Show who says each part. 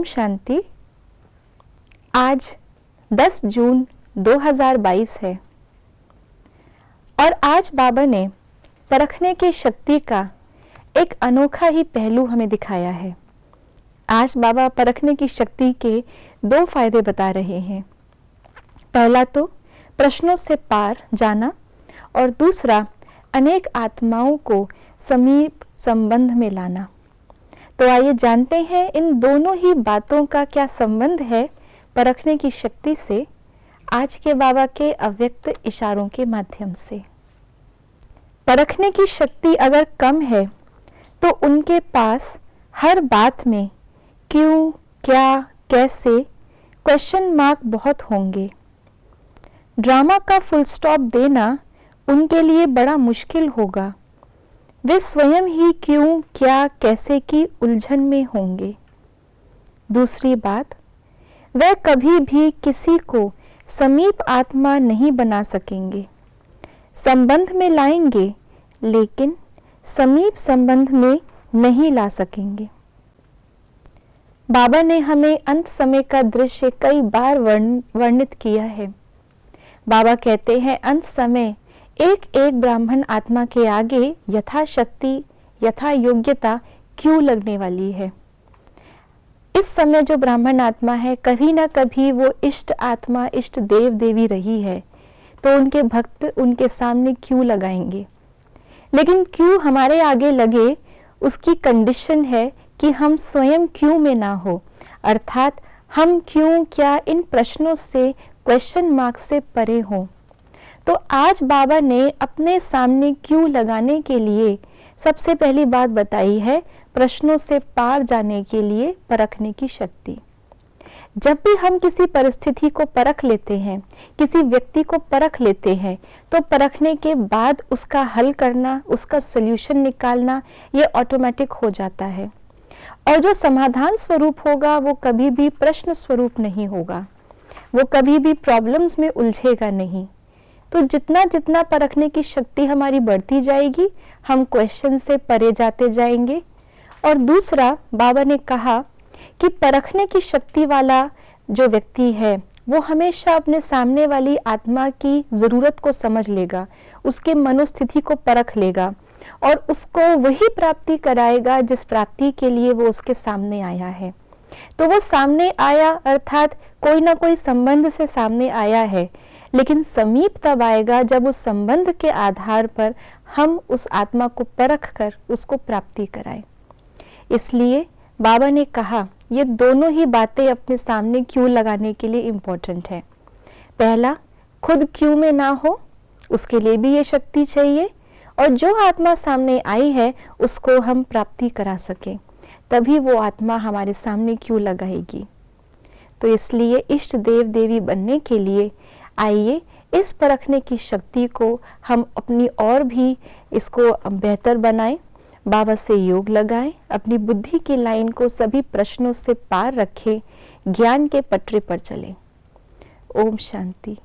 Speaker 1: शांति। आज 10 जून 2022 है और आज बाबा ने परखने की शक्ति का एक अनोखा ही पहलू हमें दिखाया है। आज बाबा परखने की शक्ति के 2 फायदे बता रहे हैं। पहला तो प्रश्नों से पार जाना और दूसरा अनेक आत्माओं को समीप संबंध में लाना। तो आइए जानते हैं इन दोनों ही बातों का क्या संबंध है परखने की शक्ति से, आज के बाबा के अव्यक्त इशारों के माध्यम से। परखने की शक्ति अगर कम है तो उनके पास हर बात में क्यों, क्या, कैसे क्वेश्चन मार्क बहुत होंगे। ड्रामा का फुल स्टॉप देना उनके लिए बड़ा मुश्किल होगा। वे स्वयं ही क्यों, क्या, कैसे की उलझन में होंगे। दूसरी बात, वे कभी भी किसी को समीप आत्मा नहीं बना सकेंगे। संबंध में लाएंगे लेकिन समीप संबंध में नहीं ला सकेंगे। बाबा ने हमें अंत समय का दृश्य कई बार वर्णित किया है। बाबा कहते हैं अंत समय एक एक ब्राह्मण आत्मा के आगे यथाशक्ति यथा योग्यता क्यों लगने वाली है। इस समय जो ब्राह्मण आत्मा है कभी ना कभी वो इष्ट आत्मा, इष्ट देव देवी रही है, तो उनके भक्त उनके सामने क्यों लगाएंगे। लेकिन क्यों हमारे आगे लगे उसकी कंडीशन है कि हम स्वयं क्यों में ना हो, अर्थात हम क्यों, क्या इन प्रश्नों से, क्वेश्चन मार्क से परे हों। तो आज बाबा ने अपने सामने क्यों लगाने के लिए सबसे पहली बात बताई है प्रश्नों से पार जाने के लिए परखने की शक्ति। जब भी हम किसी परिस्थिति को परख लेते हैं, किसी व्यक्ति को परख लेते हैं, तो परखने के बाद उसका हल करना, उसका सल्यूशन निकालना ये ऑटोमेटिक हो जाता है। और जो समाधान स्वरूप होगा वो कभी भी प्रश्न स्वरूप नहीं होगा, वो कभी भी प्रॉब्लम्स में उलझेगा नहीं। तो जितना जितना परखने की शक्ति हमारी बढ़ती जाएगी, हम क्वेश्चन से परे जाते जाएंगे। और दूसरा, बाबा ने कहा कि परखने की शक्ति वाला जो व्यक्ति है वो हमेशा अपने सामने वाली आत्मा की ज़रूरत को समझ लेगा, उसके मनोस्थिति को परख लेगा और उसको वही प्राप्ति कराएगा जिस प्राप्ति के लिए वो उसके सामने आया है। तो वो सामने आया अर्थात कोई ना कोई संबंध से सामने आया है, लेकिन समीप तब आएगा जब उस संबंध के आधार पर हम उस आत्मा को परख कर उसको प्राप्ति कराएं। इसलिए बाबा ने कहा ये दोनों ही बातें अपने सामने क्यों लगाने के लिए इम्पोर्टेंट है। पहला, खुद क्यों में ना हो, उसके लिए भी ये शक्ति चाहिए, और जो आत्मा सामने आई है उसको हम प्राप्ति करा सकें, तभी वो आत्मा हमारे सामने क्यों लगाएगी। तो इसलिए इष्ट देव देवी बनने के लिए आइए इस परखने की शक्ति को हम अपनी और भी इसको बेहतर बनाएं, बाबा से योग लगाएं, अपनी बुद्धि की लाइन को सभी प्रश्नों से पार रखें, ज्ञान के पटरे पर चलें। ओम शांति।